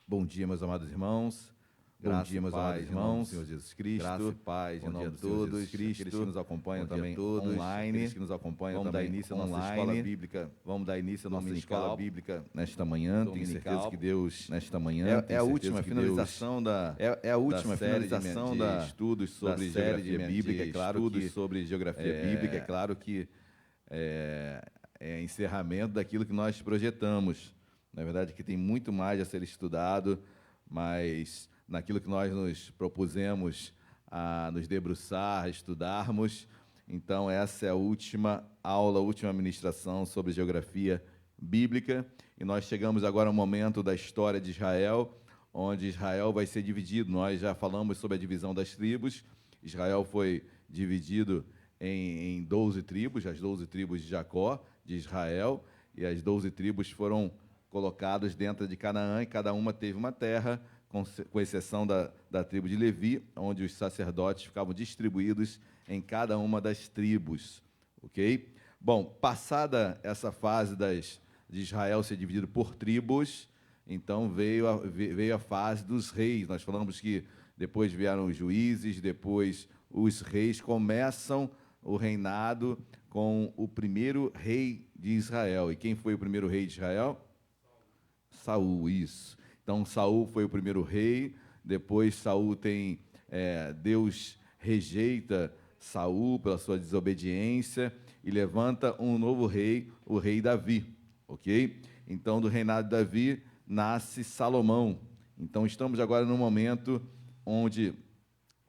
Bom dia, meus amados irmãos. Bom dia, meus amados irmãos. Senhor Jesus Cristo. Graça e paz em nome de todos. Aqueles que nos acompanham também online. Aqueles que nos acompanham também online. Vamos dar início à nossa escola bíblica. Vamos dar início à nossa escola bíblica nesta manhã. Tenho certeza que Deus nesta manhã é a última finalização é a última finalização da estudos sobre geografia bíblica. É claro que sobre geografia bíblica. É claro que é encerramento daquilo que nós projetamos. Na verdade, que tem muito mais a ser estudado, mas naquilo que nós nos propusemos a nos debruçar, a estudarmos. Então, essa é a última aula, a última ministração sobre geografia bíblica. E nós chegamos agora ao momento da história de Israel, onde Israel vai ser dividido. Nós já falamos sobre a divisão das tribos. Israel foi dividido em 12 tribos, as 12 tribos de Jacó, de Israel, e as 12 tribos foram colocados dentro de Canaã, e cada uma teve uma terra, com exceção da tribo de Levi, onde os sacerdotes ficavam distribuídos em cada uma das tribos, ok? Bom, passada essa fase de Israel ser dividido por tribos, então veio a fase dos reis. Nós falamos que depois vieram os juízes, depois os reis. Começam o reinado com o primeiro rei de Israel. E quem foi o primeiro rei de Israel? Saul, isso. Então, Saul foi o primeiro rei. Depois, Saul Deus rejeita Saul pela sua desobediência e levanta um novo rei, o rei Davi, ok? Então, do reinado de Davi, nasce Salomão. Então, estamos agora no momento onde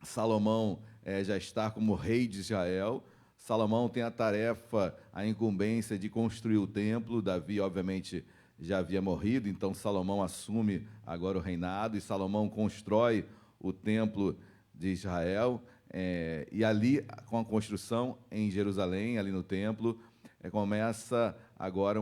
Salomão já está como rei de Israel. Salomão tem a tarefa, a incumbência de construir o templo. Davi, obviamente, já havia morrido, então Salomão assume agora o reinado, e Salomão constrói o templo de Israel, e ali, com a construção em Jerusalém, ali no templo, começa agora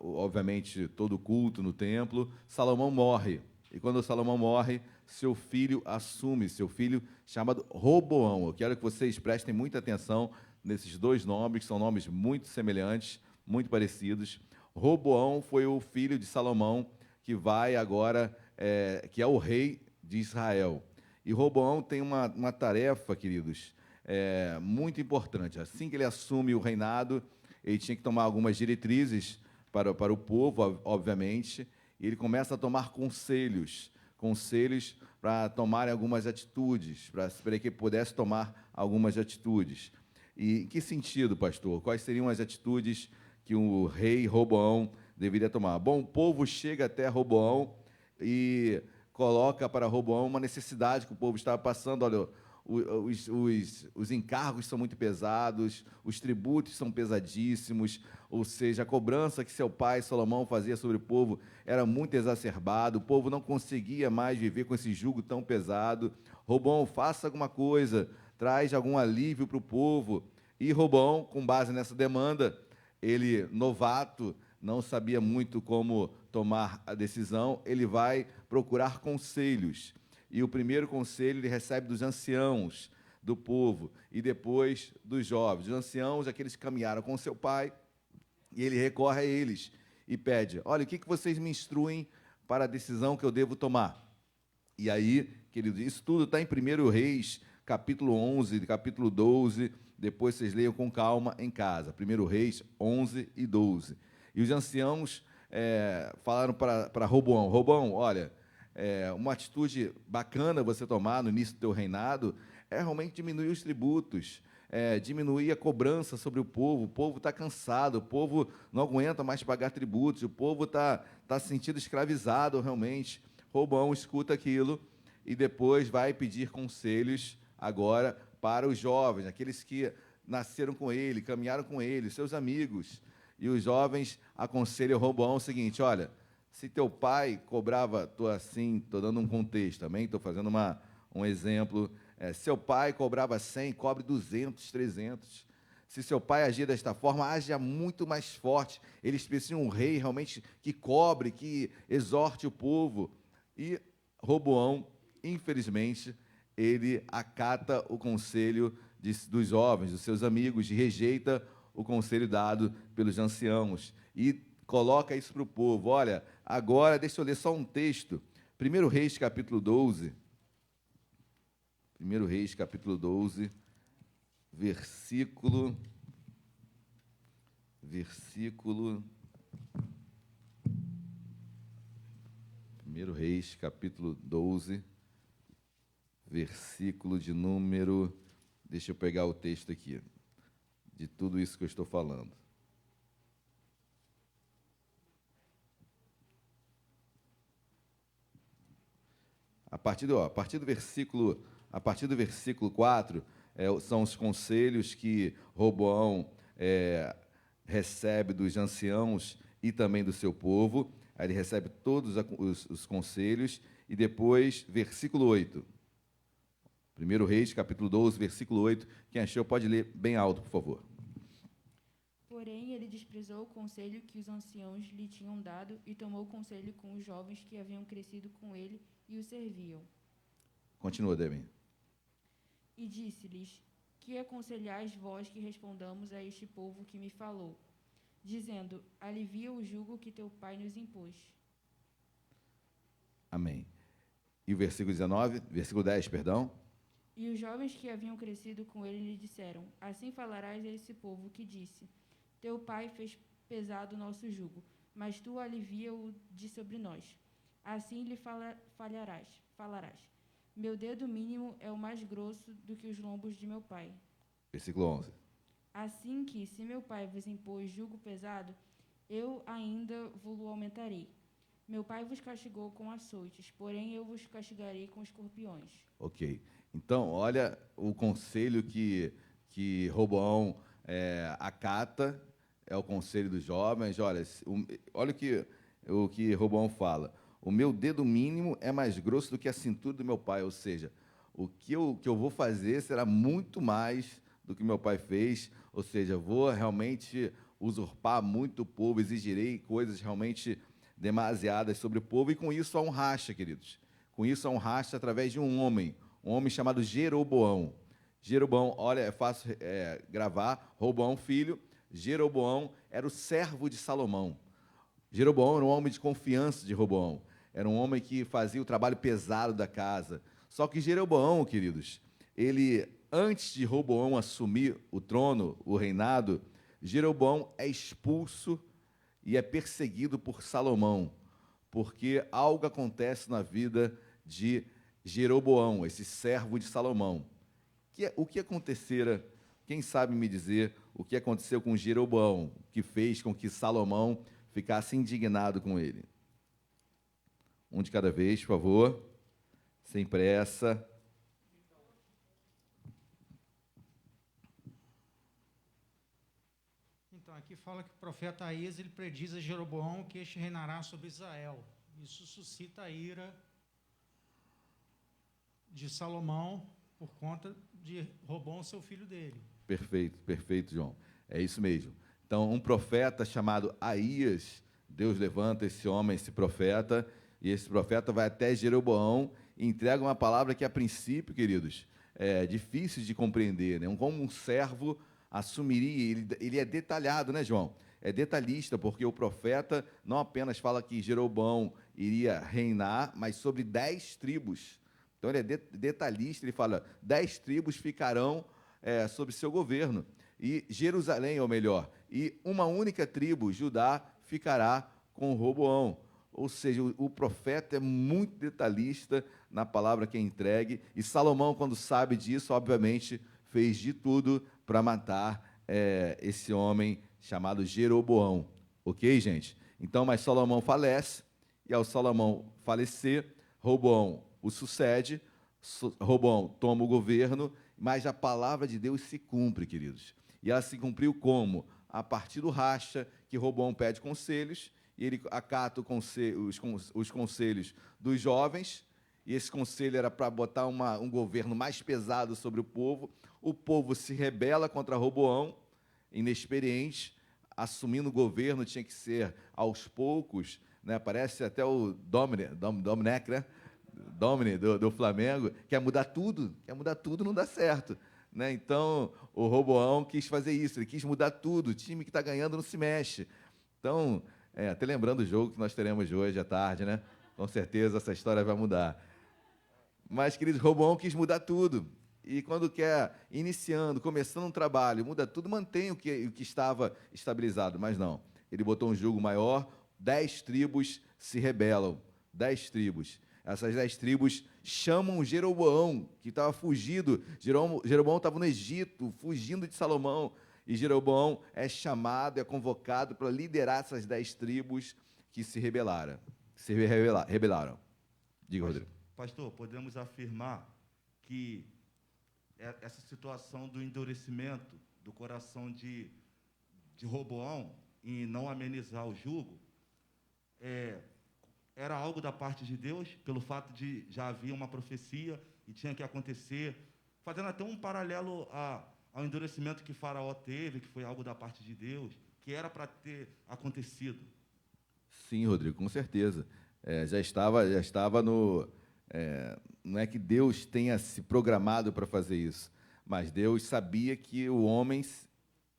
obviamente, todo o culto no templo. Salomão morre, e quando Salomão morre, seu filho assume, seu filho chamado Roboão. Eu quero que vocês prestem muita atenção nesses dois nomes, que são nomes muito semelhantes, muito parecidos. Roboão foi o filho de Salomão, que vai agora, que é o rei de Israel. E Roboão tem uma tarefa, queridos, muito importante. Assim que ele assume o reinado, ele tinha que tomar algumas diretrizes para o povo, obviamente, e ele começa a tomar conselhos para tomarem algumas atitudes, para que pudesse tomar algumas atitudes. E em que sentido, pastor? Quais seriam as atitudes que o rei Roboão deveria tomar? Bom, o povo chega até Roboão e coloca para Roboão uma necessidade que o povo estava passando. Olha, os encargos são muito pesados, os tributos são pesadíssimos, ou seja, a cobrança que seu pai Salomão fazia sobre o povo era muito exacerbado, o povo não conseguia mais viver com esse jugo tão pesado. Roboão, faça alguma coisa, traz algum alívio para o povo. E Roboão, com base nessa demanda, ele, novato, não sabia muito como tomar a decisão, ele vai procurar conselhos. E o primeiro conselho ele recebe dos anciãos do povo e depois dos jovens. Os anciãos, aqueles que caminharam com seu pai, e ele recorre a eles e pede: olha, o que vocês me instruem para a decisão que eu devo tomar? E aí, queridos, isso tudo está em 1 Reis, capítulo 11, capítulo 12, depois vocês leiam com calma em casa. 1 Reis 11 e 12. E os anciãos falaram para Roboão: Roboão, olha, uma atitude bacana você tomar no início do teu reinado é realmente diminuir os tributos, diminuir a cobrança sobre o povo está cansado, o povo não aguenta mais pagar tributos, o povo está se sentindo escravizado realmente. Roboão escuta aquilo e depois vai pedir conselhos agora para os jovens, aqueles que nasceram com ele, caminharam com ele, seus amigos. E os jovens aconselham Roboão o seguinte: olha, se teu pai cobrava, estou dando um contexto também, estou fazendo um exemplo, seu pai cobrava 100, cobre 200, 300. Se seu pai agia desta forma, haja muito mais forte. Eles precisam de um rei realmente que cobre, que exorte o povo. E Roboão, infelizmente, ele acata o conselho dos jovens, dos seus amigos, e rejeita o conselho dado pelos anciãos. E coloca isso para o povo: olha, Agora, deixa eu ler só um texto. 1 Reis, capítulo 12. 1 Reis, capítulo 12, versículo 1 Reis, capítulo 12, versículo de número... Deixa eu pegar o texto aqui, de tudo isso que eu estou falando. A partir do versículo 4, são os conselhos que Roboão recebe dos anciãos e também do seu povo. Aí ele recebe todos os conselhos. E depois, versículo 8. 1 Reis, capítulo 12, versículo 8. Quem achou pode ler bem alto, por favor. Porém, ele desprezou o conselho que os anciãos lhe tinham dado e tomou conselho com os jovens que haviam crescido com ele e o serviam. Continua, Demi. E disse-lhes: Que aconselhais vós que respondamos a este povo que me falou, dizendo: Alivia o jugo que teu pai nos impôs. Amém. E o versículo 19, versículo 10, perdão. E os jovens que haviam crescido com ele lhe disseram: Assim falarás a esse povo que disse: Teu pai fez pesado o nosso jugo, mas tu alivia-o de sobre nós. Assim lhe falarás. Meu dedo mínimo é o mais grosso do que os lombos de meu pai. Versículo 11. Assim que, se meu pai vos impôs jugo pesado, eu ainda vos aumentarei. Meu pai vos castigou com açoites, porém eu vos castigarei com escorpiões. Ok. Então, olha o conselho que Roboão acata, é o conselho dos jovens. Olha o que Roboão fala. O meu dedo mínimo é mais grosso do que a cintura do meu pai, ou seja, o que eu vou fazer será muito mais do que meu pai fez, ou seja, vou realmente usurpar muito o povo, exigirei coisas realmente demasiadas sobre o povo, e com isso há um racha, queridos. Com isso há um racha através de um homem chamado Jeroboão. Jeroboão, olha, é fácil gravar, Roboão, filho. Jeroboão era o servo de Salomão. Jeroboão era um homem de confiança de Roboão. Era um homem que fazia o trabalho pesado da casa. Só que Jeroboão, queridos, ele, antes de Roboão assumir o trono, o reinado, Jeroboão é expulso e é perseguido por Salomão, porque algo acontece na vida de Jeroboão, esse servo de Salomão. O que acontecera? Quem sabe me dizer o que aconteceu com Jeroboão, que fez com que Salomão ficasse indignado com ele? Um de cada vez, por favor, sem pressa. Então, aqui fala que o profeta Aías, ele prediz a Jeroboão que este reinará sobre Israel. Isso suscita a ira de Salomão por conta de Roboão, seu filho dele. Perfeito, perfeito, João. É isso mesmo. Então, um profeta chamado Aías, Deus levanta esse homem, esse profeta, e esse profeta vai até Jeroboão e entrega uma palavra que, a princípio, queridos, é difícil de compreender, né? Como um servo assumiria, ele é detalhado, né, João? É detalhista, porque o profeta não apenas fala que Jeroboão iria reinar, mas sobre 10 tribos. Então, ele é detalhista, ele fala, 10 tribos ficarão sob seu governo. E Jerusalém, ou melhor, e uma única tribo, Judá, ficará com Roboão. Ou seja, o profeta é muito detalhista na palavra que é entregue, e Salomão, quando sabe disso, obviamente, fez de tudo para matar esse homem chamado Jeroboão. Ok, gente? Então, mas Salomão falece, e ao Salomão falecer, Roboão o sucede, Roboão toma o governo, mas a palavra de Deus se cumpre, queridos. E ela se cumpriu como? A partir do racha, que Roboão pede conselhos, e ele acata os conselhos dos jovens, e esse conselho era para botar um governo mais pesado sobre o povo se rebela contra Roboão, inexperiente, assumindo o governo tinha que ser aos poucos, né? Parece até o Domenech, né? Domine do Flamengo, quer mudar tudo, não dá certo. Né? Então, o Roboão quis fazer isso, ele quis mudar tudo, o time que está ganhando não se mexe. Então, Até lembrando o jogo que nós teremos hoje à tarde, né? Com certeza essa história vai mudar. Mas, queridos, Roboão quis mudar tudo. E quando quer, iniciando, começando um trabalho, muda tudo, mantém o que estava estabilizado. Mas não. Ele botou um jugo maior, 10 tribos se rebelam. 10 tribos. Essas 10 tribos chamam Jeroboão, que estava fugido. Jeroboão estava no Egito, fugindo de Salomão. E Jeroboão é chamado, é convocado para liderar essas 10 tribos que se rebelaram. Rebelaram. Diga, Rodrigo. Pastor, podemos afirmar que essa situação do endurecimento do coração de Roboão em não amenizar o jugo era algo da parte de Deus, pelo fato de já havia uma profecia e tinha que acontecer, fazendo até um paralelo ao endurecimento que Faraó teve, que foi algo da parte de Deus, que era para ter acontecido. Sim, Rodrigo, com certeza. Já estava no... não é que Deus tenha se programado para fazer isso, mas Deus sabia que o homem,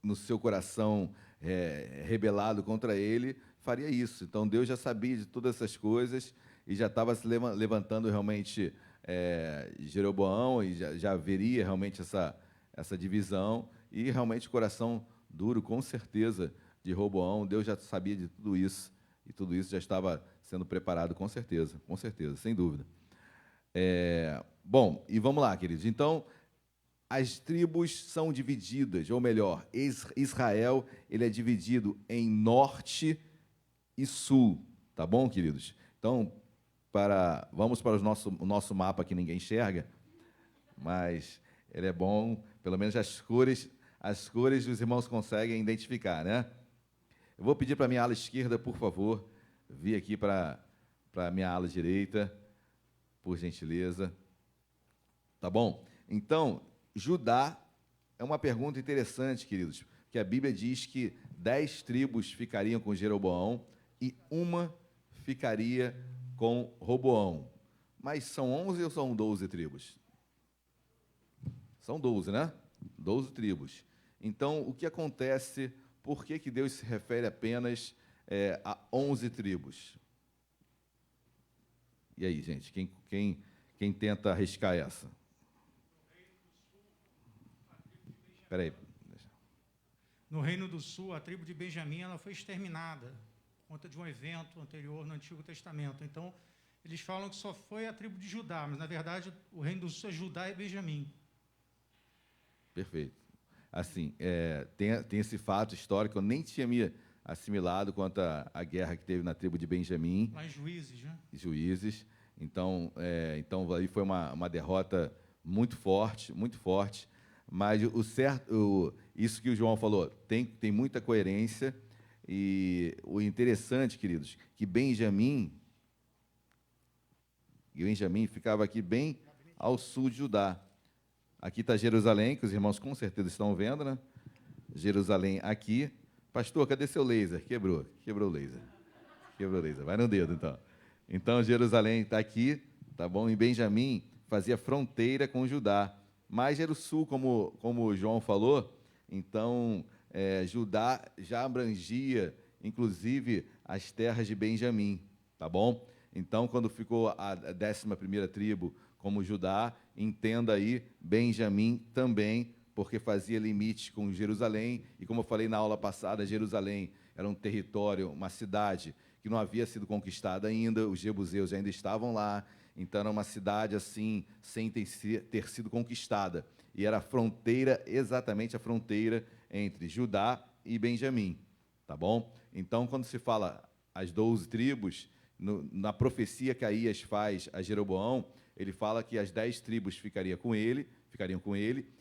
no seu coração rebelado contra ele, faria isso. Então, Deus já sabia de todas essas coisas e já estava se levantando realmente Jeroboão e já haveria realmente essa divisão e realmente o coração duro, com certeza, de Roboão. Deus já sabia de tudo isso e tudo isso já estava sendo preparado, com certeza, sem dúvida. Bom, e vamos lá, queridos. Então, as tribos são divididas, ou melhor, Israel ele é dividido em norte e sul, tá bom, queridos? Então, vamos para o nosso mapa que ninguém enxerga, mas ele é bom, pelo menos as cores os irmãos conseguem identificar, né? Eu vou pedir para a minha ala esquerda, por favor, vir aqui para a minha ala direita, por gentileza. Tá bom? Então, Judá é uma pergunta interessante, queridos, que a Bíblia diz que 10 tribos ficariam com Jeroboão e uma ficaria com Roboão. Mas são 11 ou são 12 tribos? São 12, né? 12 tribos. Então, o que acontece? Por que Deus se refere apenas a 11 tribos? E aí, gente, quem tenta arriscar essa? Espera aí. No Reino do Sul, a tribo de Benjamim ela foi exterminada por conta de um evento anterior no Antigo Testamento. Então, eles falam que só foi a tribo de Judá, mas, na verdade, o Reino do Sul é Judá e Benjamim. Perfeito. Assim, tem esse fato histórico, eu nem tinha me assimilado quanto à guerra que teve na tribo de Benjamim. Lá em Juízes, né? Juízes. Então aí foi uma derrota muito forte, muito forte. Mas isso que o João falou, tem muita coerência. E o interessante, queridos, que Benjamim ficava aqui bem ao sul de Judá. Aqui está Jerusalém, que os irmãos com certeza estão vendo, né? Jerusalém aqui. Pastor, cadê seu laser? Quebrou o laser. Vai no dedo, então. Então, Jerusalém está aqui, tá bom? E Benjamim fazia fronteira com Judá. Mas era o sul, como o João falou. Então, Judá já abrangia, inclusive, as terras de Benjamim, tá bom? Então, quando ficou a 11ª tribo como Judá, entenda aí, Benjamim também, porque fazia limite com Jerusalém, e como eu falei na aula passada, Jerusalém era um território, uma cidade que não havia sido conquistada ainda, os jebuseus ainda estavam lá, então era uma cidade assim, sem ter sido conquistada, e era a fronteira, exatamente a fronteira entre Judá e Benjamim, tá bom? Então, quando se fala as 12 tribos, na profecia que Aías faz a Jeroboão, ele fala que as 10 tribos ficariam com ele,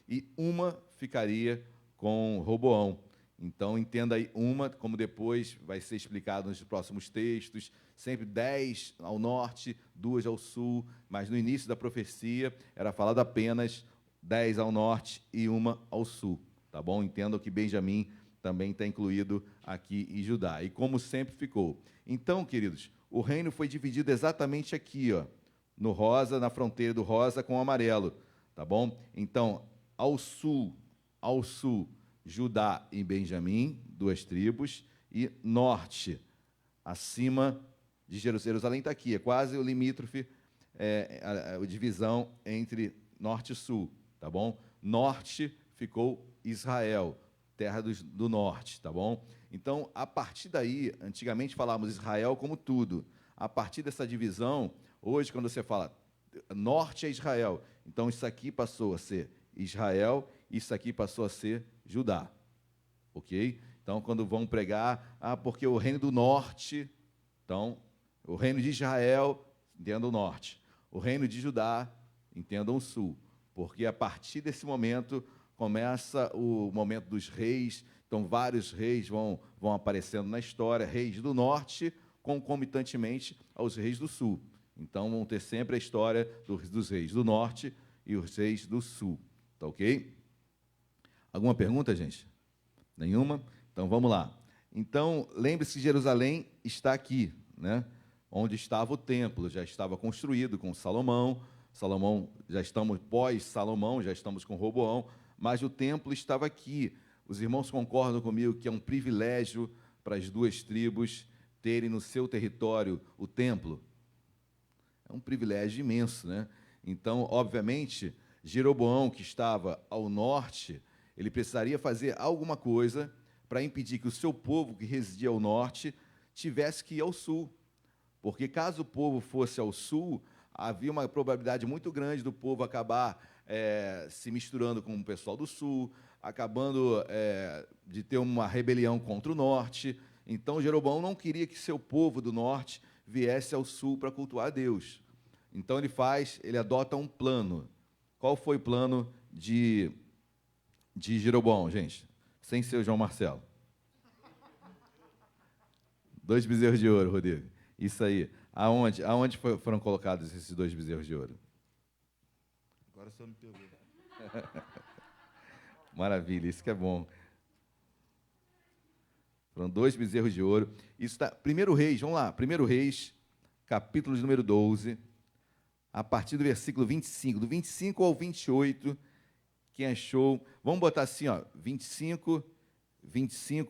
e uma ficaria com Roboão. Então, entenda aí uma, como depois vai ser explicado nos próximos textos, sempre 10 ao norte, 2 ao sul, mas no início da profecia era falado apenas 10 ao norte e uma ao sul, tá bom? Entendam que Benjamim também está incluído aqui em Judá, e como sempre ficou. Então, queridos, o reino foi dividido exatamente aqui, ó, no rosa, na fronteira do rosa com o amarelo, tá bom? Então, ao sul, Judá e Benjamim, 2 tribos, e norte, acima de Jerusalém. Está aqui, é quase o limítrofe, a divisão entre norte e sul, tá bom? Norte ficou Israel, terra do norte, tá bom? Então, a partir daí, antigamente falávamos Israel como tudo. A partir dessa divisão, hoje, quando você fala norte é Israel, então isso aqui passou a ser Israel, isso aqui passou a ser Judá, ok? Então, quando vão pregar, porque o reino do norte, então, o reino de Israel, entendam o norte. O reino de Judá, entendam o sul. Porque a partir desse momento, começa o momento dos reis. Então, vários reis vão aparecendo na história, reis do norte, concomitantemente aos reis do sul. Então, vão ter sempre a história dos reis do norte e os reis do sul. Tá ok? Alguma pergunta, gente? Nenhuma? Então, vamos lá. Então, lembre-se que Jerusalém está aqui, né? Onde estava o templo, já estava construído com Salomão. Salomão, já estamos pós-Salomão, já estamos com Roboão, mas o templo estava aqui. Os irmãos concordam comigo que é um privilégio para as duas tribos terem no seu território o templo? É um privilégio imenso, né? Então, obviamente, Jeroboão, que estava ao norte, ele precisaria fazer alguma coisa para impedir que o seu povo, que residia ao norte, tivesse que ir ao sul. Porque caso o povo fosse ao sul, havia uma probabilidade muito grande do povo acabar se misturando com o pessoal do sul, acabando de ter uma rebelião contra o norte. Então, Jeroboão não queria que seu povo do norte viesse ao sul para cultuar a Deus. Então, ele adota um plano. Qual foi o plano de Jeroboão, gente? Sem ser o João Marcelo. 2 bezerros de ouro, Rodrigo. Isso aí. Aonde foram colocados esses 2 bezerros de ouro? Agora o senhor me pegou. Maravilha, isso que é bom. Foram 2 bezerros de ouro. Isso está. 1 Reis, vamos lá. 1 Reis, capítulo de número 12, a partir do versículo 25. Do 25 ao 28, quem achou? Vamos botar assim, ó. 25,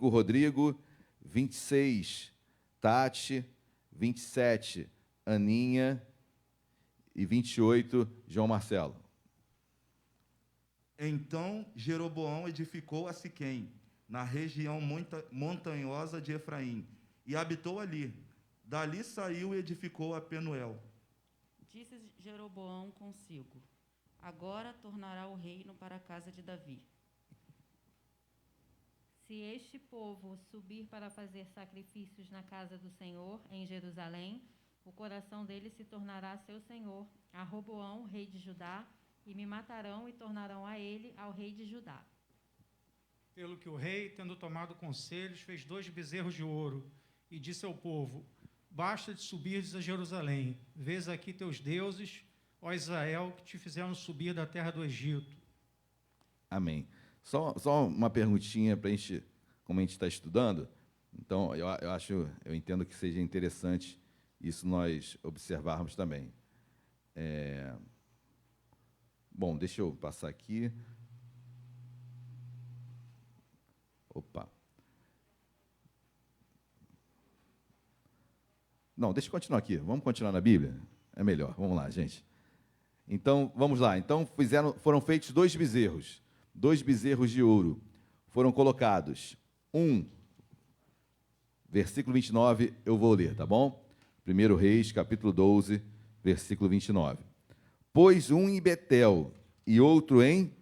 Rodrigo. 26, Tati. 27, Aninha. E 28, João Marcelo. Então Jeroboão edificou a Siquém, na região montanhosa de Efraim, e habitou ali. Dali saiu e edificou a Penuel. Disse Jeroboão consigo: agora tornará o reino para a casa de Davi. Se este povo subir para fazer sacrifícios na casa do Senhor, em Jerusalém, o coração dele se tornará seu senhor, a Roboão, rei de Judá, e me matarão e tornarão a ele, ao rei de Judá. Pelo que o rei, tendo tomado conselhos, fez 2 bezerros de ouro e disse ao povo: basta de subires a Jerusalém, vês aqui teus deuses, ó Israel, que te fizeram subir da terra do Egito. Amém. Só uma perguntinha para a gente, como a gente está estudando. Então, eu entendo que seja interessante isso nós observarmos também. Bom, deixa eu passar aqui. Opa. Não, deixa eu continuar aqui. Vamos continuar na Bíblia? É melhor. Vamos lá, gente. Então, vamos lá. Então, foram feitos 2 bezerros. 2 bezerros de ouro foram colocados. Versículo 29, eu vou ler, tá bom? 1 Reis, capítulo 12, versículo 29. Pôs um em Betel e outro em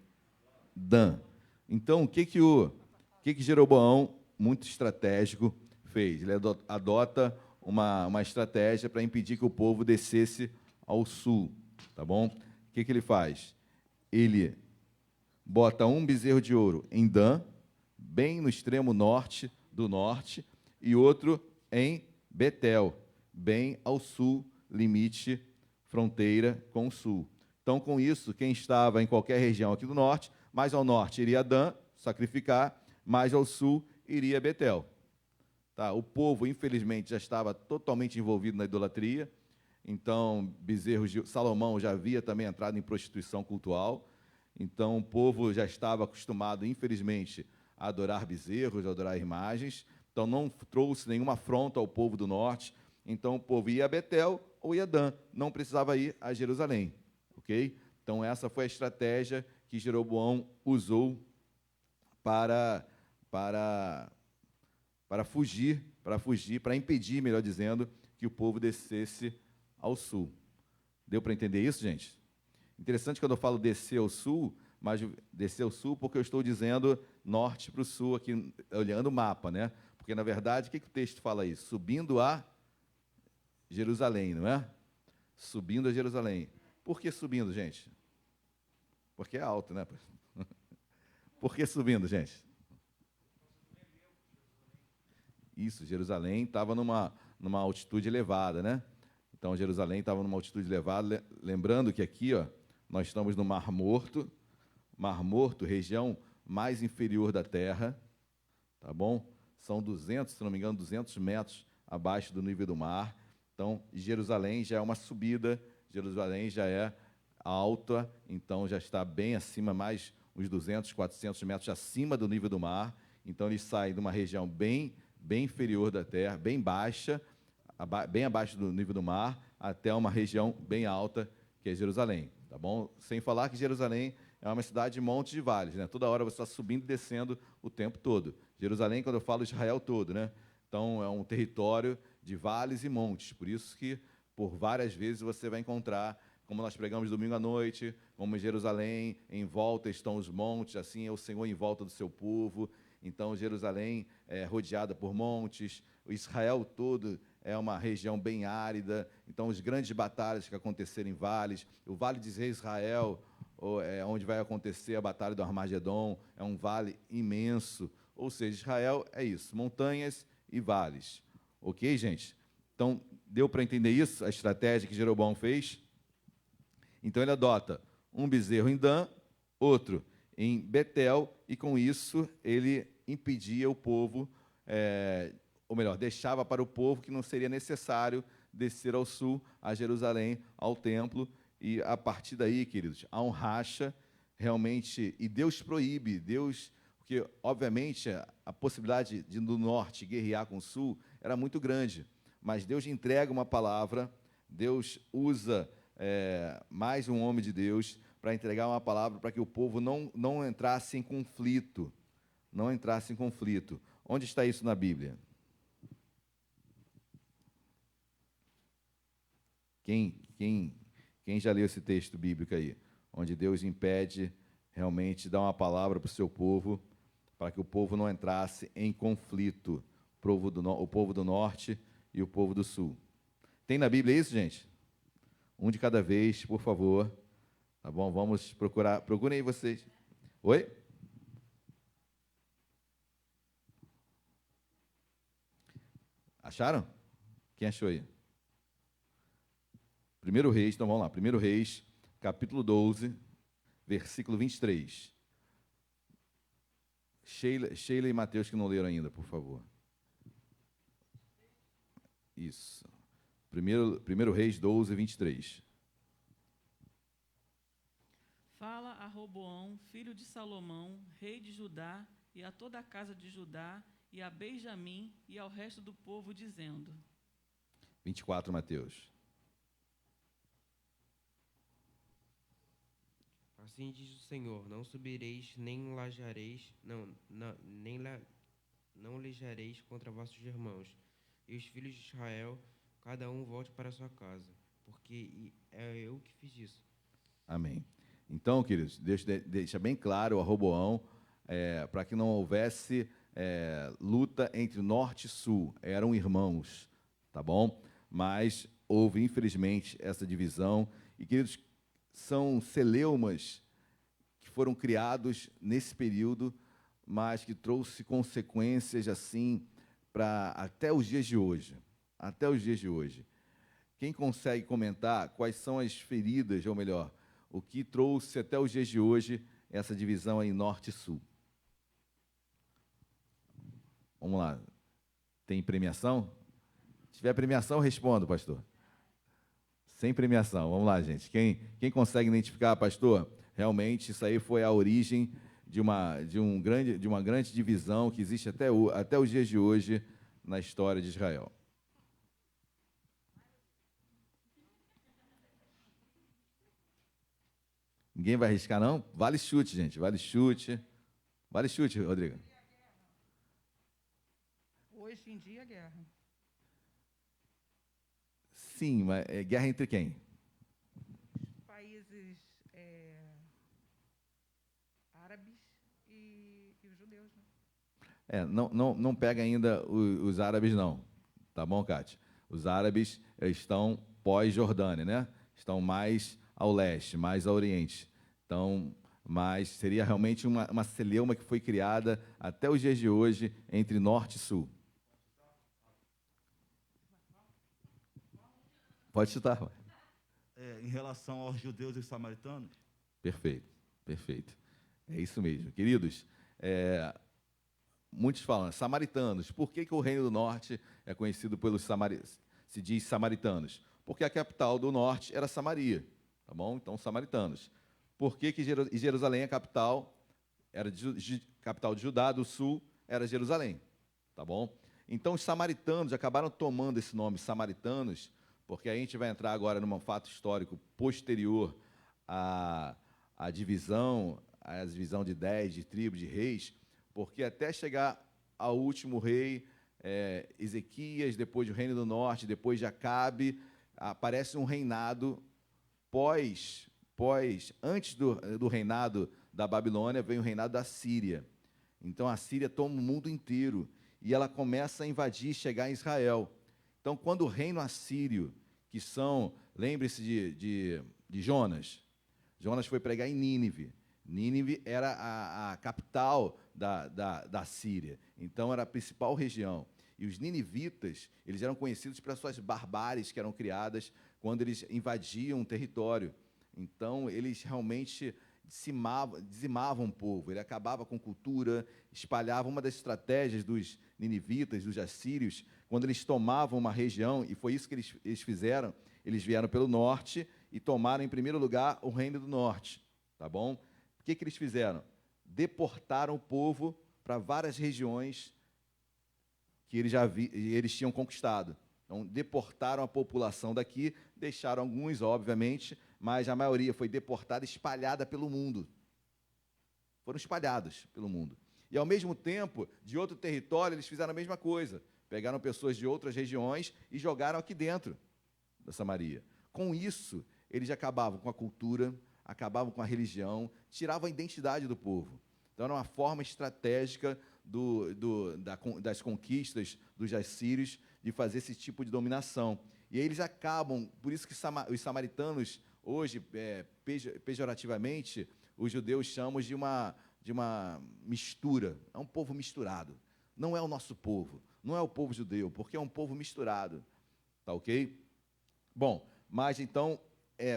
Dan. Então, o que Jeroboão, muito estratégico, fez? Ele adota uma estratégia para impedir que o povo descesse ao sul, tá bom? O que ele faz? Ele bota um bezerro de ouro em Dan, bem no extremo norte do norte, e outro em Betel, bem ao sul, limite, fronteira com o sul. Então, com isso, quem estava em qualquer região aqui do norte, mais ao norte iria Dan, sacrificar, mais ao sul iria Betel. Tá? O povo, infelizmente, já estava totalmente envolvido na idolatria, então, Salomão já havia também entrado em prostituição cultual. Então, o povo já estava acostumado, infelizmente, a adorar bezerros, a adorar imagens. então não trouxe nenhuma afronta ao povo do norte. Então o povo ia a Betel ou ia a Dan, não precisava ir a Jerusalém, ok? Então essa foi a estratégia que Jeroboão usou para fugir, para impedir, melhor dizendo, que o povo descesse ao sul. Deu para entender isso, gente? Interessante quando eu falo descer ao sul, mas descer ao sul porque eu estou dizendo norte para o sul, aqui olhando o mapa, né? Porque, na verdade, o que o texto fala aí? Subindo a Jerusalém, não é? Subindo a Jerusalém. Por que subindo, gente? Porque é alto, né? Por que subindo, gente? Isso, Jerusalém estava numa altitude elevada, né? Então, Jerusalém estava numa altitude elevada. Lembrando que aqui, ó, nós estamos no Mar Morto, região mais inferior da Terra, tá bom? São 200, se não me engano, 200 metros abaixo do nível do mar. Então, Jerusalém já é uma subida, Jerusalém já é alta, então já está bem acima, mais uns 200, 400 metros acima do nível do mar. Então, ele sai de uma região bem inferior da Terra, bem baixa, bem abaixo do nível do mar, até uma região bem alta, que é Jerusalém, tá bom? Sem falar que Jerusalém é uma cidade de montes e vales, né? Toda hora você está subindo e descendo o tempo todo. Jerusalém, quando eu falo Israel todo, né? Então, é um território de vales e montes, por isso que, por várias vezes, você vai encontrar, como nós pregamos domingo à noite, como em Jerusalém, em volta estão os montes, assim é o Senhor em volta do seu povo. Então, Jerusalém é rodeada por montes, o Israel todo é uma região bem árida, então, as grandes batalhas que aconteceram em vales, o Vale de Israel, onde vai acontecer a Batalha do Armagedon, é um vale imenso, ou seja, Israel é isso, montanhas e vales. Ok, gente? Então, deu para entender isso, a estratégia que Jeroboão fez? Então, ele adota um bezerro em Dan, outro em Betel, e com isso ele impedia o povo, ou melhor, deixava para o povo que não seria necessário descer ao sul, a Jerusalém, ao templo, e a partir daí, queridos, há um racha, realmente, e Deus proíbe, porque, obviamente, a possibilidade de no norte guerrear com o sul era muito grande, mas Deus entrega uma palavra, Deus usa mais um homem de Deus para entregar uma palavra para que o povo não entrasse em conflito, Onde está isso na Bíblia? Quem já leu esse texto bíblico aí? Onde Deus impede realmente dar uma palavra para o seu povo, para que o povo não entrasse em conflito, o povo do norte e o povo do sul. Tem na Bíblia isso, gente? Um de cada vez, por favor. Tá bom? Vamos procurar. Procurem aí vocês. Oi? Acharam? Quem achou aí? 1 Reis, então vamos lá. 1 Reis, capítulo 12, versículo 23. Sheila e Mateus que não leram ainda, por favor. Isso. 1 Reis 12, 23. Fala a Roboão, filho de Salomão, rei de Judá, e a toda a casa de Judá, e a Benjamim, e ao resto do povo, dizendo... 24, Mateus. Assim diz o Senhor, não subireis, nem lajareis, não lejareis contra vossos irmãos, e os filhos de Israel, cada um volte para a sua casa, porque é eu que fiz isso. Amém. Então, queridos, Deus deixa bem claro a Roboão, para que não houvesse luta entre norte e sul, eram irmãos, tá bom? Mas houve, infelizmente, essa divisão, e, queridos, são celeumas que foram criados nesse período, mas que trouxe consequências assim para até os dias de hoje. Até os dias de hoje. Quem consegue comentar quais são as feridas, ou melhor, o que trouxe até os dias de hoje essa divisão em norte e sul? Vamos lá. Tem premiação? Se tiver premiação, respondo, pastor. Sem premiação. Vamos lá, gente. Quem consegue identificar, pastor? Realmente, isso aí foi a origem de uma grande divisão que existe até os dias de hoje na história de Israel. Ninguém vai arriscar, não? Vale chute, gente. Vale chute. Vale chute, Rodrigo. Hoje em dia, guerra. Sim, mas é guerra entre quem? Países árabes e os judeus. Né? Não pega ainda os árabes, não. Tá bom, Cátia? Os árabes estão pós-Jordânia, né? Estão mais ao leste, mais ao oriente. Então, mas seria realmente uma celeuma que foi criada até os dias de hoje entre norte e sul. Pode chutar. Em relação aos judeus e samaritanos? Perfeito, perfeito. É isso mesmo. Queridos, muitos falam, samaritanos. Por que o Reino do Norte é conhecido pelos samaritanos? Se diz samaritanos? Porque a capital do norte era Samaria, tá bom? Então, samaritanos. Por que Jerusalém, a capital, era capital de Judá, do sul era Jerusalém, tá bom? Então, os samaritanos acabaram tomando esse nome, samaritanos, porque a gente vai entrar agora num fato histórico posterior à divisão de 10, de tribos, de reis, porque até chegar ao último rei, Ezequias, depois do Reino do Norte, depois de Acabe, aparece um reinado antes do reinado da Babilônia, vem o reinado da Síria. Então, a Síria toma o mundo inteiro e ela começa a invadir e chegar em Israel. Então, quando o reino assírio, que são, lembre-se de Jonas, Jonas foi pregar em Nínive. Nínive era a capital da Síria, então era a principal região. E os ninivitas, eles eram conhecidos pelas suas barbáries que eram criadas quando eles invadiam um território. Então, eles realmente dizimavam o povo, ele acabava com cultura, espalhava. Uma das estratégias dos ninivitas, dos assírios, quando eles tomavam uma região, e foi isso que eles fizeram, eles vieram pelo norte e tomaram, em primeiro lugar, o Reino do Norte, tá bom? O que eles fizeram? Deportaram o povo para várias regiões que eles tinham conquistado. Então, deportaram a população daqui, deixaram alguns, obviamente, mas a maioria foi deportada, espalhada pelo mundo. Foram espalhados pelo mundo. E, ao mesmo tempo, de outro território, eles fizeram a mesma coisa. Pegaram pessoas de outras regiões e jogaram aqui dentro da Samaria. Com isso, eles acabavam com a cultura, acabavam com a religião, tiravam a identidade do povo. Então, era uma forma estratégica das conquistas dos assírios de fazer esse tipo de dominação. E aí eles acabam, por isso que os samaritanos, hoje, pejorativamente, os judeus chamam de uma mistura. É um povo misturado. Não é o nosso povo, não é o povo judeu, porque é um povo misturado. Tá ok? Bom, mas então,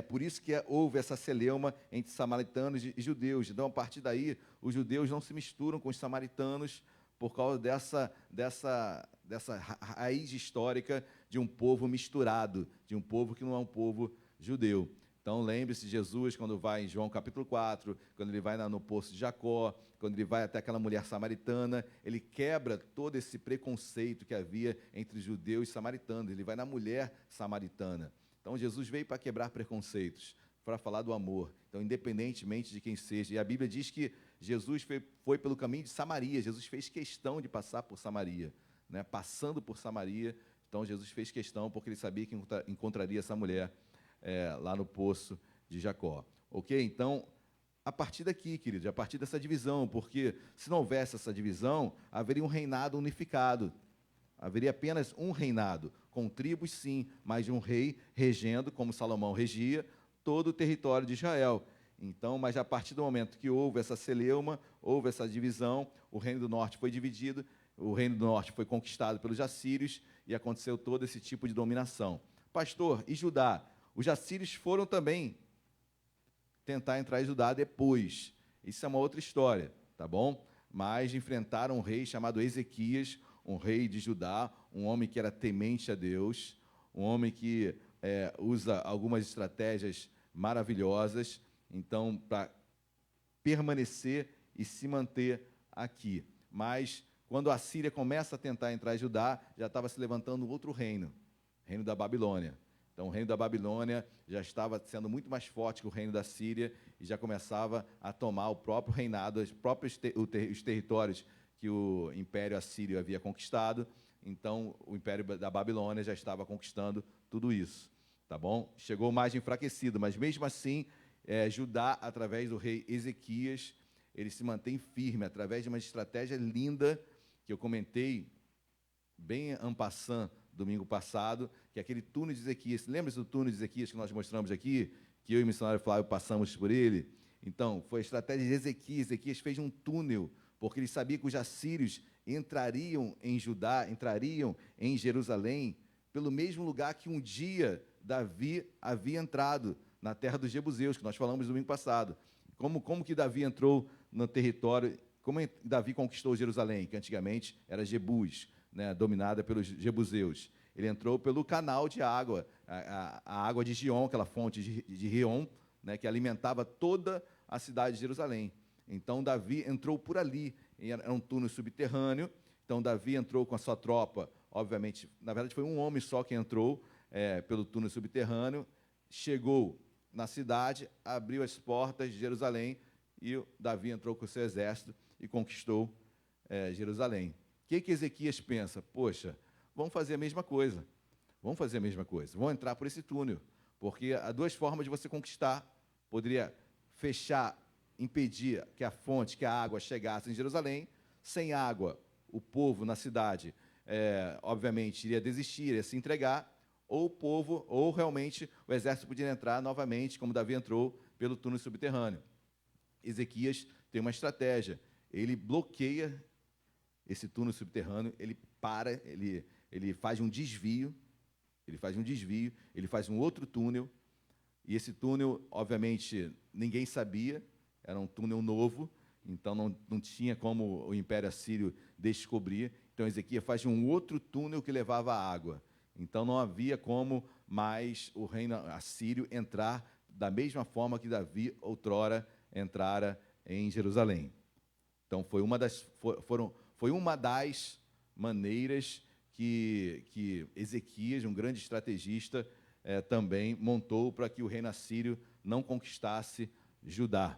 por isso que houve essa celeuma entre samaritanos e judeus. Então, a partir daí, os judeus não se misturam com os samaritanos por causa dessa raiz histórica de um povo misturado, de um povo que não é um povo judeu. Então, lembre-se de Jesus, quando vai em João capítulo 4, quando ele vai no poço de Jacó, quando ele vai até aquela mulher samaritana, ele quebra todo esse preconceito que havia entre judeus e samaritanos. Ele vai na mulher samaritana. Então, Jesus veio para quebrar preconceitos, para falar do amor. Então, independentemente de quem seja. E a Bíblia diz que Jesus foi pelo caminho de Samaria. Jesus fez questão de passar por Samaria, né? Passando por Samaria. Então, Jesus fez questão porque ele sabia que encontraria essa mulher lá no poço de Jacó. Ok? Então, a partir daqui, queridos, a partir dessa divisão, porque se não houvesse essa divisão, haveria um reinado unificado. Haveria apenas um reinado, com tribos, sim, mas de um rei regendo, como Salomão regia, todo o território de Israel. Então, mas a partir do momento que houve essa celeuma, houve essa divisão, o Reino do Norte foi dividido, o Reino do Norte foi conquistado pelos assírios e aconteceu todo esse tipo de dominação. Pastor, e Judá? Os assírios foram também tentar entrar em Judá depois. Isso é uma outra história, tá bom? Mas enfrentaram um rei chamado Ezequias, um rei de Judá, um homem que era temente a Deus, um homem que usa algumas estratégias maravilhosas, então, para permanecer e se manter aqui. Mas, quando a Síria começa a tentar entrar em Judá, já estava se levantando outro reino, o reino da Babilônia. Então, o reino da Babilônia já estava sendo muito mais forte que o reino da Síria e já começava a tomar o próprio reinado, os territórios que o Império Assírio havia conquistado. Então, o Império da Babilônia já estava conquistando tudo isso, tá bom? Chegou mais enfraquecido, mas mesmo assim, Judá, através do rei Ezequias, ele se mantém firme, através de uma estratégia linda, que eu comentei bem en passant domingo passado, que é aquele túnel de Ezequias. Lembra-se do túnel de Ezequias que nós mostramos aqui? Que eu e o missionário Flávio passamos por ele? Então, foi a estratégia de Ezequias. Ezequias fez um túnel, porque ele sabia que os assírios entrariam em Judá, entrariam em Jerusalém, pelo mesmo lugar que um dia Davi havia entrado, na terra dos jebuseus, que nós falamos domingo passado. Como que Davi entrou no território, como Davi conquistou Jerusalém, que antigamente era Jebus, né, dominada pelos jebuseus. Ele entrou pelo canal de água, a água de Gion, aquela fonte de Rion, né, que alimentava toda a cidade de Jerusalém. Então, Davi entrou por ali, era um túnel subterrâneo. Então, Davi entrou com a sua tropa, obviamente, na verdade, foi um homem só que entrou pelo túnel subterrâneo, chegou na cidade, abriu as portas de Jerusalém, e Davi entrou com o seu exército e conquistou Jerusalém. O que Ezequias pensa? Poxa, vamos fazer a mesma coisa. Vamos fazer a mesma coisa. Vamos entrar por esse túnel. Porque há duas formas de você conquistar. Poderia fechar, impedir que a fonte, que a água chegasse em Jerusalém. Sem água, o povo na cidade, obviamente, iria desistir, iria se entregar. Ou o povo, ou realmente o exército podia entrar novamente, como Davi entrou, pelo túnel subterrâneo. Ezequias tem uma estratégia. Ele bloqueia esse túnel subterrâneo, ele faz um desvio, ele faz um outro túnel, e esse túnel, obviamente, ninguém sabia, era um túnel novo, então não tinha como o Império Assírio descobrir. Então, Ezequias faz um outro túnel que levava à água. Então, não havia como mais o reino assírio entrar da mesma forma que Davi outrora entrara em Jerusalém. Então, foi uma das maneiras que Ezequias, um grande estrategista, também montou para que o reino assírio não conquistasse Judá.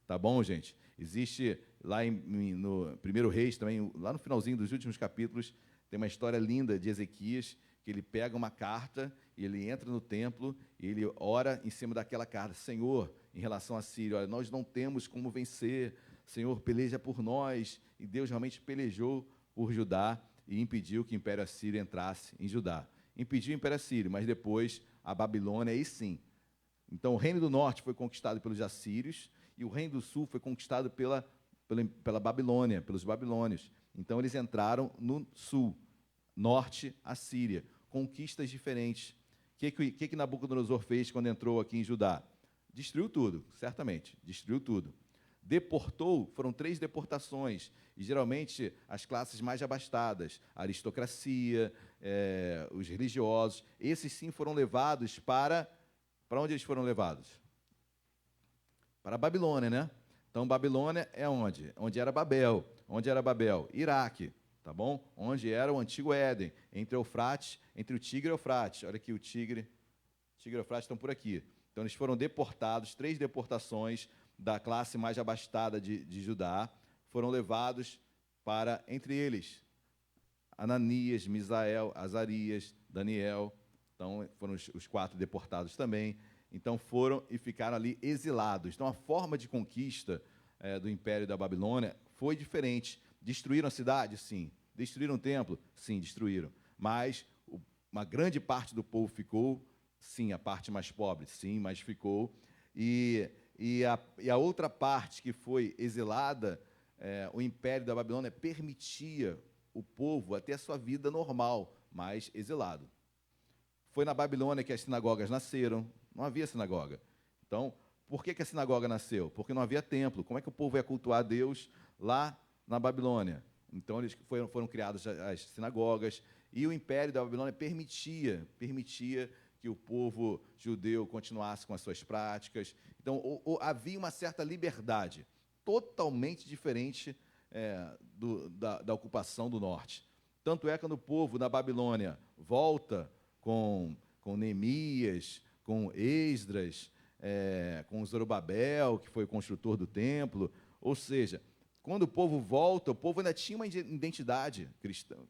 Tá bom, gente? Existe lá no Primeiro Reis, também, lá no finalzinho dos últimos capítulos, tem uma história linda de Ezequias, que ele pega uma carta, e ele entra no templo, e ele ora em cima daquela carta: Senhor, em relação à Síria, olha, nós não temos como vencer, Senhor, peleja por nós. E Deus realmente pelejou por Judá e impediu que o Império Assírio entrasse em Judá. Impediu o Império Assírio, mas depois a Babilônia, aí sim. Então, o reino do norte foi conquistado pelos assírios e o reino do sul foi conquistado pela Babilônia, pelos babilônios. Então, eles entraram no sul, norte, Assíria. Conquistas diferentes. O que Nabucodonosor fez quando entrou aqui em Judá? Destruiu tudo, certamente, destruiu tudo. Deportou, foram 3 deportações, e geralmente as classes mais abastadas, a aristocracia, os religiosos, esses sim foram levados para onde eles foram levados? Para a Babilônia, né? Então, Babilônia é onde? Onde era Babel. Onde era Babel? Iraque, tá bom? Onde era o antigo Éden, entre o Tigre e o Eufrates. Olha aqui, o Tigre e o Eufrates estão por aqui. Então, eles foram deportados, 3 deportações da classe mais abastada de Judá, foram levados para, entre eles, Ananias, Misael, Azarias, Daniel. Então, foram os 4 deportados também. Então, foram e ficaram ali exilados. Então, a forma de conquista do Império da Babilônia foi diferente. Destruíram a cidade? Sim. Destruíram o templo? Sim, destruíram. Mas uma grande parte do povo ficou? Sim. A parte mais pobre? Sim, mas ficou. E a outra parte que foi exilada, o Império da Babilônia permitia o povo a ter a sua vida normal, mas exilado. Foi na Babilônia que as sinagogas nasceram. Não havia sinagoga. Então, por que a sinagoga nasceu? Porque não havia templo. Como é que o povo ia cultuar a Deus lá na Babilônia? Então, eles foram criadas as sinagogas, e o Império da Babilônia permitia que o povo judeu continuasse com as suas práticas. Então, havia uma certa liberdade. totalmente diferente da ocupação do norte. Tanto é que quando o povo da Babilônia volta com Neemias, com Esdras, com Zorobabel, que foi o construtor do templo, ou seja, quando o povo volta, o povo ainda tinha uma identidade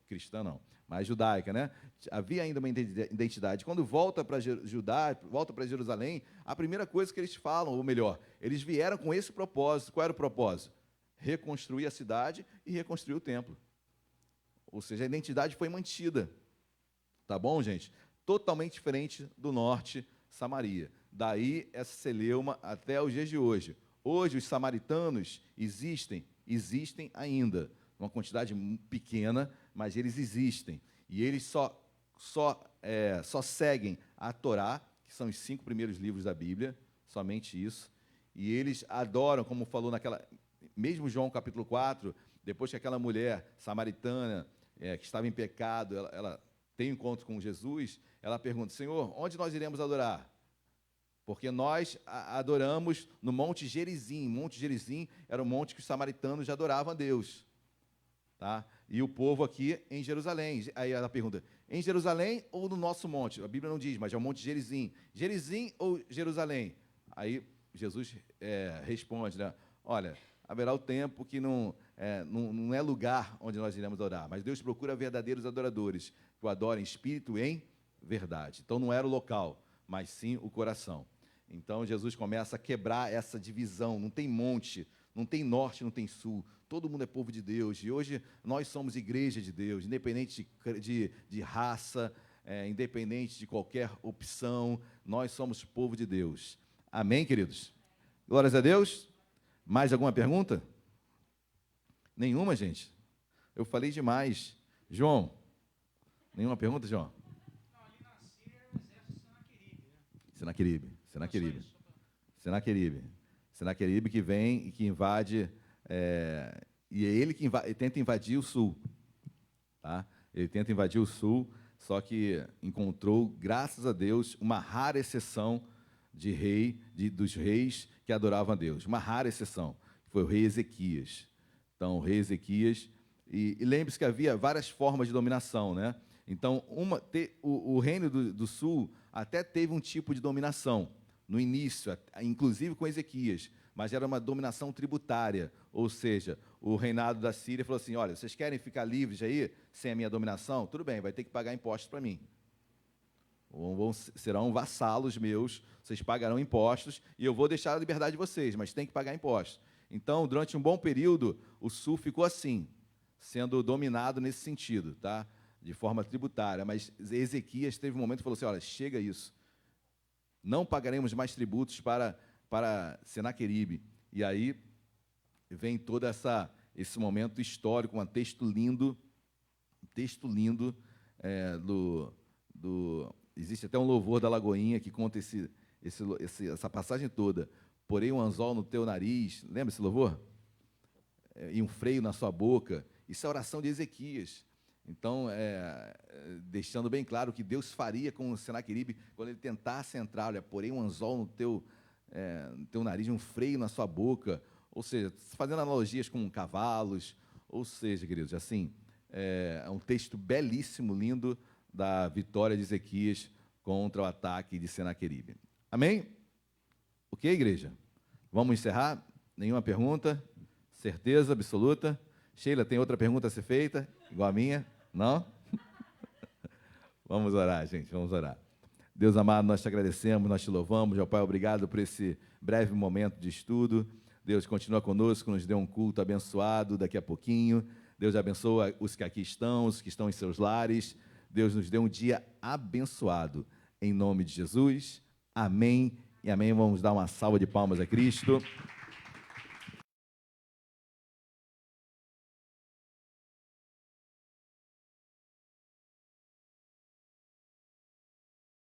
cristã não, mas judaica, né? Havia ainda uma identidade. Quando volta para Judá, volta para Jerusalém, a primeira coisa que eles falam, ou melhor, eles vieram com esse propósito. Qual era o propósito? Reconstruir a cidade e reconstruir o templo. Ou seja, a identidade foi mantida. Tá bom, gente? Totalmente diferente do norte, Samaria. Daí essa celeuma até os dias de hoje. Hoje os samaritanos existem ainda, uma quantidade pequena, mas eles existem. E eles só seguem a Torá, que são os 5 primeiros livros da Bíblia, somente isso. E eles adoram, como falou mesmo João capítulo 4, depois que aquela mulher samaritana, que estava em pecado, ela tem um encontro com Jesus, ela pergunta: Senhor, onde nós iremos adorar? Porque nós adoramos no Monte Gerizim. Monte Gerizim era o monte que os samaritanos já adoravam a Deus. Tá? E o povo aqui em Jerusalém. Aí ela pergunta: em Jerusalém ou no nosso monte? A Bíblia não diz, mas é o Monte Gerizim. Gerizim ou Jerusalém? Aí Jesus responde, né? Olha, haverá o tempo que não é lugar onde nós iremos adorar, mas Deus procura verdadeiros adoradores, que o adorem em espírito e em verdade. Então não era o local, mas sim o coração. Então Jesus começa a quebrar essa divisão. Não tem monte, não tem norte, não tem sul. Todo mundo é povo de Deus. E hoje nós somos igreja de Deus, independente de raça, independente de qualquer opção, nós somos povo de Deus. Amém, queridos? Glórias a Deus. Mais alguma pergunta? Nenhuma, gente? Eu falei demais. João, nenhuma pergunta, João? Não, ali na Síria era o exército Senaqueribe que vem e que invade, e é ele que tenta invadir o sul. Tá? Ele tenta invadir o sul, só que encontrou, graças a Deus, uma rara exceção dos reis que adoravam a Deus. Uma rara exceção, que foi o rei Ezequias. Então, o rei Ezequias, e lembre-se que havia várias formas de dominação, né? Então, o reino do sul até teve um tipo de dominação, no início, inclusive com Ezequias, mas era uma dominação tributária, ou seja, o reinado da Síria falou assim: olha, vocês querem ficar livres aí, sem a minha dominação? Tudo bem, vai ter que pagar impostos para mim. Serão vassalos meus, vocês pagarão impostos, e eu vou deixar a liberdade de vocês, mas tem que pagar impostos. Então, durante um bom período, o sul ficou assim, sendo dominado nesse sentido, tá? De forma tributária, mas Ezequias teve um momento e falou assim: olha, chega isso, não pagaremos mais tributos para Senaqueribe. E aí vem todo esse momento histórico, um texto lindo, existe até um louvor da Lagoinha que conta essa passagem toda. Porém um anzol no teu nariz, lembra esse louvor? E um freio na sua boca. Isso é a oração de Ezequias. Então, deixando bem claro o que Deus faria com o Senaqueribe quando ele tentasse entrar. Olha, porém um anzol no teu nariz, um freio na sua boca. Ou seja, fazendo analogias com cavalos. Ou seja, queridos, assim, é um texto belíssimo, lindo, da vitória de Ezequias contra o ataque de Senaqueribe. Amém? Ok, igreja? Vamos encerrar? Nenhuma pergunta? Certeza absoluta? Sheila, tem outra pergunta a ser feita? Igual a minha? Não? Vamos orar, gente, vamos orar. Deus amado, nós te agradecemos, nós te louvamos. Ó Pai, obrigado por esse breve momento de estudo. Deus, continua conosco, nos dê um culto abençoado daqui a pouquinho. Deus abençoa os que aqui estão, os que estão em seus lares. Deus nos dê um dia abençoado. Em nome de Jesus. Amém e amém. Vamos dar uma salva de palmas a Cristo.